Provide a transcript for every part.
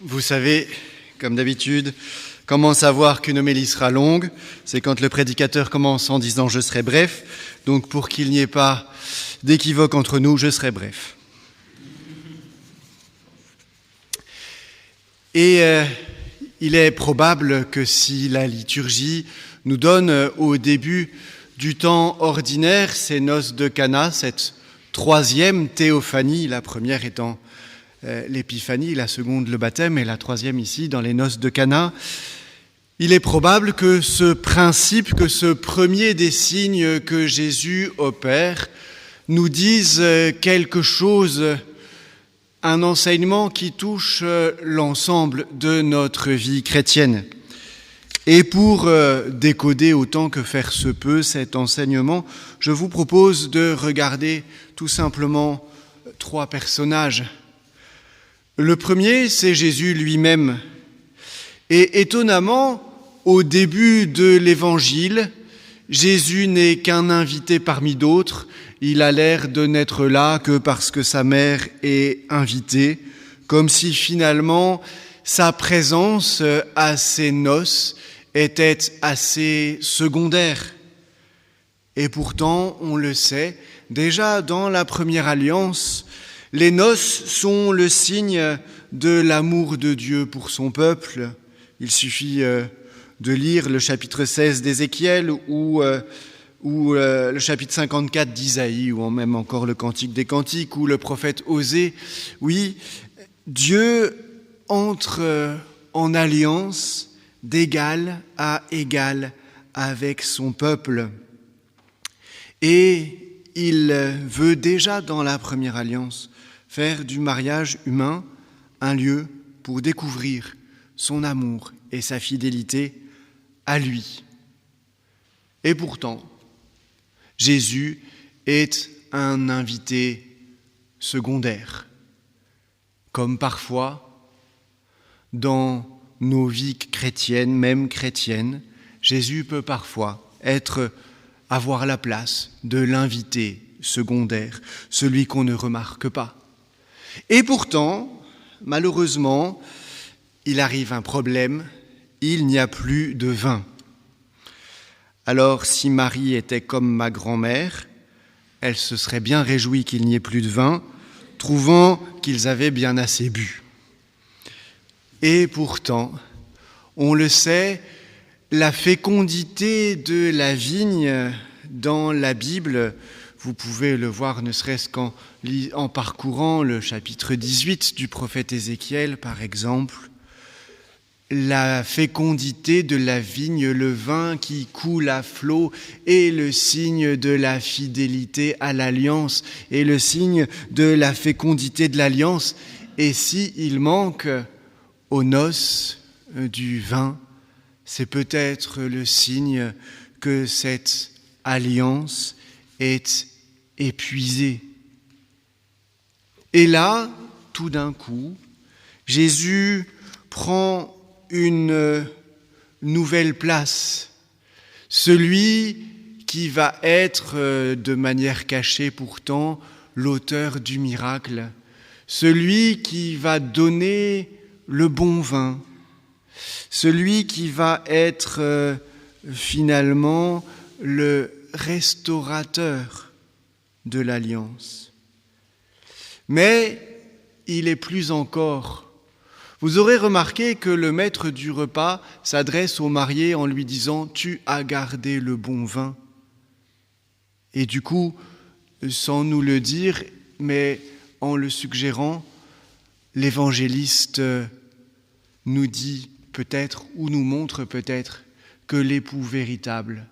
Vous savez, comme d'habitude, comment savoir qu'une homélie sera longue? C'est quand le prédicateur commence en disant « je serai bref ». Donc pour qu'il n'y ait pas d'équivoque entre nous, je serai bref. Et il est probable que si la liturgie nous donne au début du temps ordinaire ces noces de Cana, cette troisième théophanie, la première étant l'épiphanie, la seconde le baptême et la troisième ici dans les noces de Cana, il est probable que ce principe, que ce premier des signes que Jésus opère nous dise quelque chose, un enseignement qui touche l'ensemble de notre vie chrétienne. Et pour décoder autant que faire se peut cet enseignement, je vous propose de regarder tout simplement trois personnages. Le premier, c'est Jésus lui-même. Et étonnamment, au début de l'Évangile, Jésus n'est qu'un invité parmi d'autres. Il a l'air de n'être là que parce que sa mère est invitée, comme si finalement sa présence à ces noces était assez secondaire. Et pourtant, on le sait, déjà dans la première alliance, les noces sont le signe de l'amour de Dieu pour son peuple. Il suffit de lire le chapitre 16 d'Ézéchiel ou le chapitre 54 d'Isaïe, ou même encore le Cantique des Cantiques, ou le prophète Osée. Oui, Dieu entre en alliance d'égal à égal avec son peuple. Et il veut déjà dans la première alliance faire du mariage humain un lieu pour découvrir son amour et sa fidélité à lui. Et pourtant, Jésus est un invité secondaire, comme parfois dans nos vies chrétiennes, même chrétiennes, Jésus peut parfois avoir la place de l'invité secondaire, celui qu'on ne remarque pas. Et pourtant, malheureusement, il arrive un problème, il n'y a plus de vin. Alors, si Marie était comme ma grand-mère, elle se serait bien réjouie qu'il n'y ait plus de vin, trouvant qu'ils avaient bien assez bu. Et pourtant, on le sait, la fécondité de la vigne dans la Bible, vous pouvez le voir ne serait-ce qu'en parcourant le chapitre 18 du prophète Ézéchiel, par exemple. La fécondité de la vigne, le vin qui coule à flot, est le signe de la fidélité à l'alliance, et le signe de la fécondité de l'alliance. Et s'il manque aux noces du vin, c'est peut-être le signe que cette alliance est épuisée. Et là, tout d'un coup, Jésus prend une nouvelle place. Celui qui va être, de manière cachée pourtant, l'auteur du miracle. Celui qui va donner le bon vin. Celui qui va être finalement le restaurateur de l'alliance. Mais il est plus encore. Vous aurez remarqué que le maître du repas s'adresse au marié en lui disant « Tu as gardé le bon vin ». Et du coup, sans nous le dire, mais en le suggérant, l'évangéliste nous dit peut-être, ou nous montre peut-être, que l'époux véritable,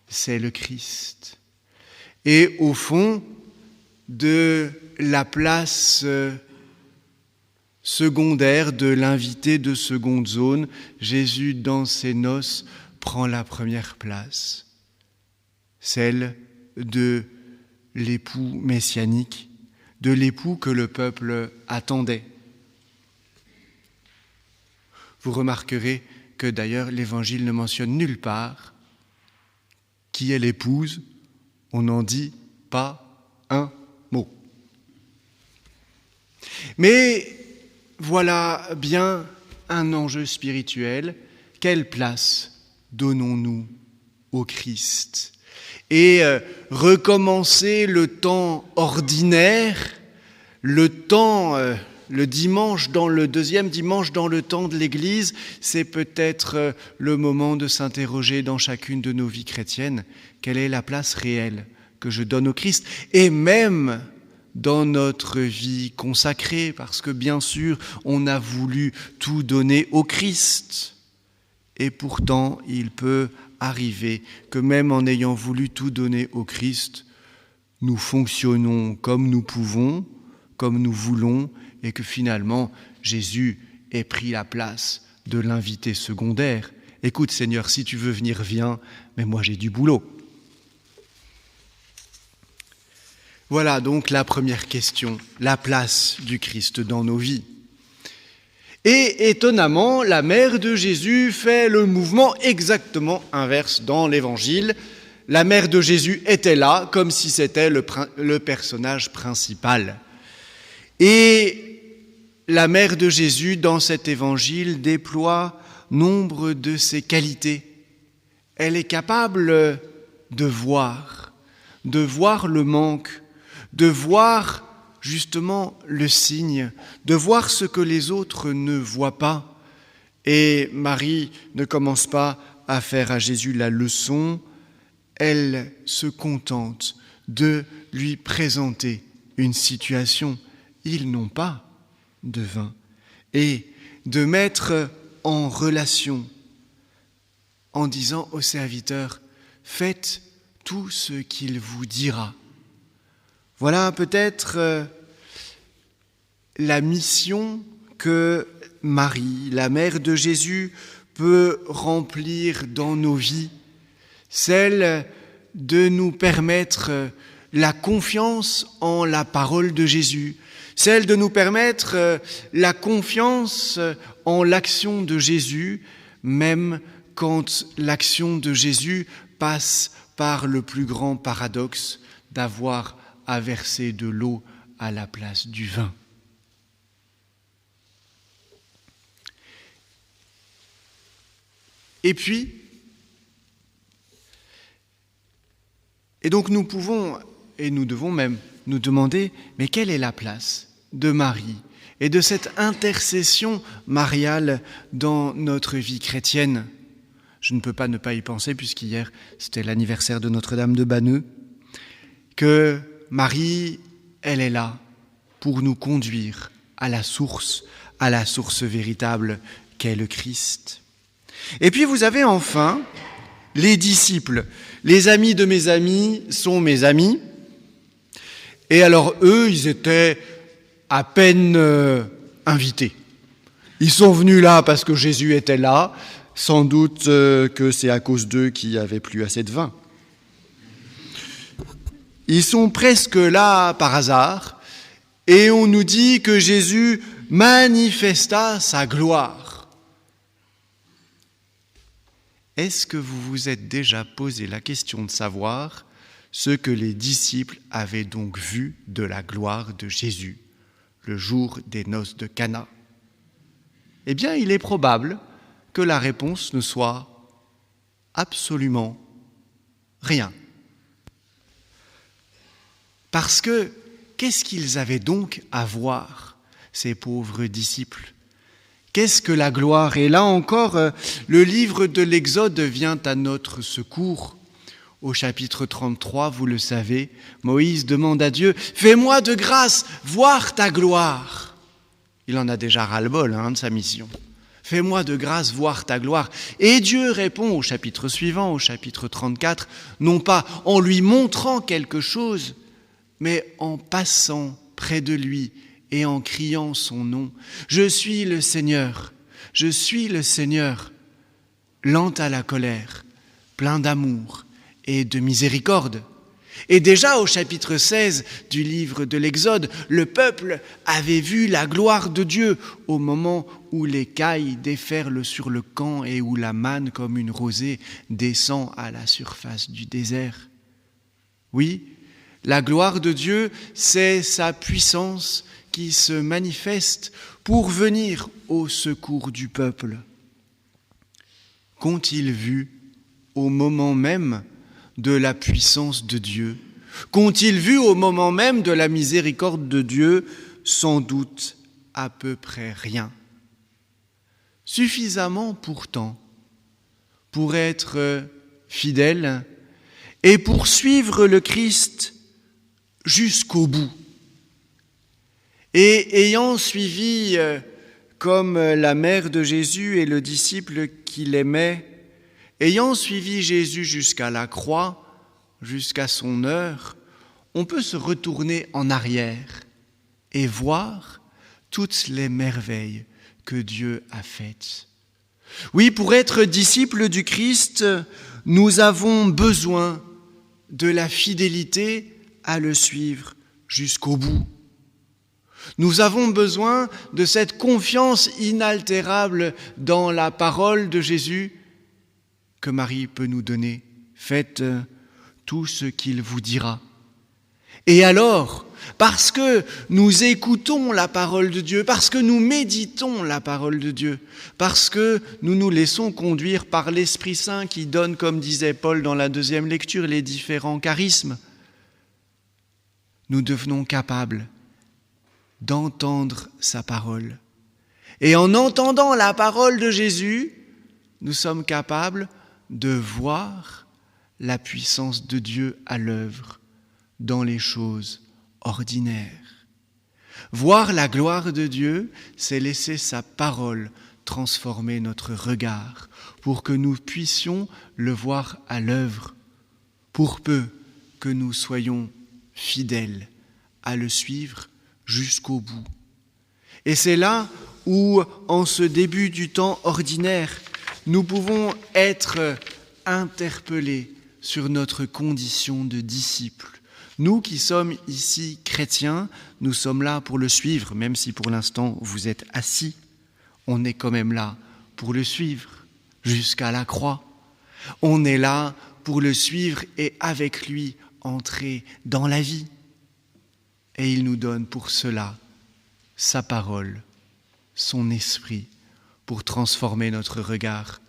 c'est le Christ. Et au fond de la place secondaire de l'invité de seconde zone, Jésus, dans ses noces, prend la première place, celle de l'époux messianique, de l'époux que le peuple attendait. Vous remarquerez que d'ailleurs l'Évangile ne mentionne nulle part qui est l'épouse, on n'en dit pas un mot. Mais voilà bien un enjeu spirituel. Quelle place donnons-nous au Christ ? Et recommencer le temps ordinaire, le dimanche, le deuxième dimanche dans le temps de l'Église, c'est peut-être le moment de s'interroger dans chacune de nos vies chrétiennes. Quelle est la place réelle que je donne au Christ ? Et même dans notre vie consacrée, parce que bien sûr, on a voulu tout donner au Christ. Et pourtant, il peut arriver que même en ayant voulu tout donner au Christ, nous fonctionnons comme nous pouvons, comme nous voulons, et que finalement, Jésus ait pris la place de l'invité secondaire. Écoute Seigneur, si tu veux venir, viens, mais moi j'ai du boulot. Voilà donc la première question, la place du Christ dans nos vies. Et étonnamment, la mère de Jésus fait le mouvement exactement inverse dans l'Évangile. La mère de Jésus était là, comme si c'était le personnage principal. Et la mère de Jésus, dans cet Évangile, déploie nombre de ses qualités. Elle est capable de voir le manque, de voir justement le signe, de voir ce que les autres ne voient pas. Et Marie ne commence pas à faire à Jésus la leçon, elle se contente de lui présenter une situation. Ils n'ont pas de vin. Et de mettre en relation en disant au serviteur, faites tout ce qu'il vous dira. Voilà peut-être la mission que Marie, la mère de Jésus, peut remplir dans nos vies, celle de nous permettre la confiance en la parole de Jésus, celle de nous permettre la confiance en l'action de Jésus, même quand l'action de Jésus passe par le plus grand paradoxe d'avoir à verser de l'eau à la place du vin. Et donc nous pouvons, et nous devons même nous demander, mais quelle est la place de Marie et de cette intercession mariale dans notre vie chrétienne ? Je ne peux pas ne pas y penser, puisqu'hier c'était l'anniversaire de Notre-Dame de Banneux, que Marie, elle est là pour nous conduire à la source véritable qu'est le Christ. Et puis vous avez enfin les disciples. Les amis de mes amis sont mes amis. Et alors eux, ils étaient à peine invités. Ils sont venus là parce que Jésus était là. Sans doute que c'est à cause d'eux qu'il n'y avait plus assez de vin. Ils sont presque là par hasard, et on nous dit que Jésus manifesta sa gloire. Est-ce que vous vous êtes déjà posé la question de savoir ce que les disciples avaient donc vu de la gloire de Jésus le jour des noces de Cana ? Eh bien, il est probable que la réponse ne soit absolument rien. Parce que, qu'est-ce qu'ils avaient donc à voir, ces pauvres disciples ? Qu'est-ce que la gloire ? Et là encore, le livre de l'Exode vient à notre secours. Au chapitre 33, vous le savez, Moïse demande à Dieu « Fais-moi de grâce voir ta gloire !» Il en a déjà ras-le-bol de sa mission. « Fais-moi de grâce voir ta gloire !» Et Dieu répond au chapitre suivant, au chapitre 34, non pas en lui montrant quelque chose, mais en passant près de lui et en criant son nom. « Je suis le Seigneur, lent à la colère, plein d'amour et de miséricorde. » Et déjà au chapitre 16 du livre de l'Exode, le peuple avait vu la gloire de Dieu au moment où les cailles déferlent sur le camp et où la manne comme une rosée descend à la surface du désert. Oui, La gloire de Dieu, c'est sa puissance qui se manifeste pour venir au secours du peuple. Qu'ont-ils vu au moment même de la puissance de Dieu? Qu'ont-ils vu au moment même de la miséricorde de Dieu? Sans doute à peu près rien. Suffisamment pourtant pour être fidèles et pour suivre le Christ jusqu'au bout. Et ayant suivi, comme la mère de Jésus et le disciple qu'il aimait, ayant suivi Jésus jusqu'à la croix, jusqu'à son heure, on peut se retourner en arrière et voir toutes les merveilles que Dieu a faites. Oui, pour être disciples du Christ, nous avons besoin de la fidélité à le suivre jusqu'au bout. Nous avons besoin de cette confiance inaltérable dans la parole de Jésus que Marie peut nous donner. Faites tout ce qu'il vous dira. Et alors, parce que nous écoutons la parole de Dieu, parce que nous méditons la parole de Dieu, parce que nous nous laissons conduire par l'Esprit Saint qui donne, comme disait Paul dans la deuxième lecture, les différents charismes, nous devenons capables d'entendre sa parole. Et en entendant la parole de Jésus, nous sommes capables de voir la puissance de Dieu à l'œuvre dans les choses ordinaires. Voir la gloire de Dieu, c'est laisser sa parole transformer notre regard pour que nous puissions le voir à l'œuvre, pour peu que nous soyons fidèles à le suivre jusqu'au bout. Et c'est là où, en ce début du temps ordinaire, nous pouvons être interpellés sur notre condition de disciples. Nous qui sommes ici chrétiens, nous sommes là pour le suivre, même si pour l'instant vous êtes assis, on est quand même là pour le suivre jusqu'à la croix. On est là pour le suivre et avec lui entrer dans la vie. Et il nous donne pour cela sa parole, son esprit, pour transformer notre regard.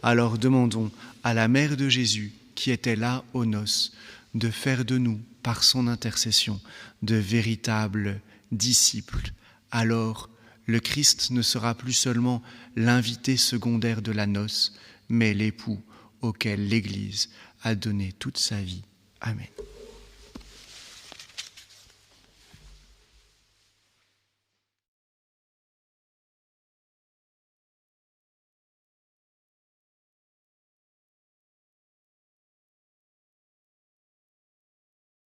Alors demandons à la mère de Jésus, qui était là aux noces, de faire de nous, par son intercession, de véritables disciples. Alors, le Christ ne sera plus seulement l'invité secondaire de la noce, mais l'époux auquel l'Église a donné toute sa vie. Amen.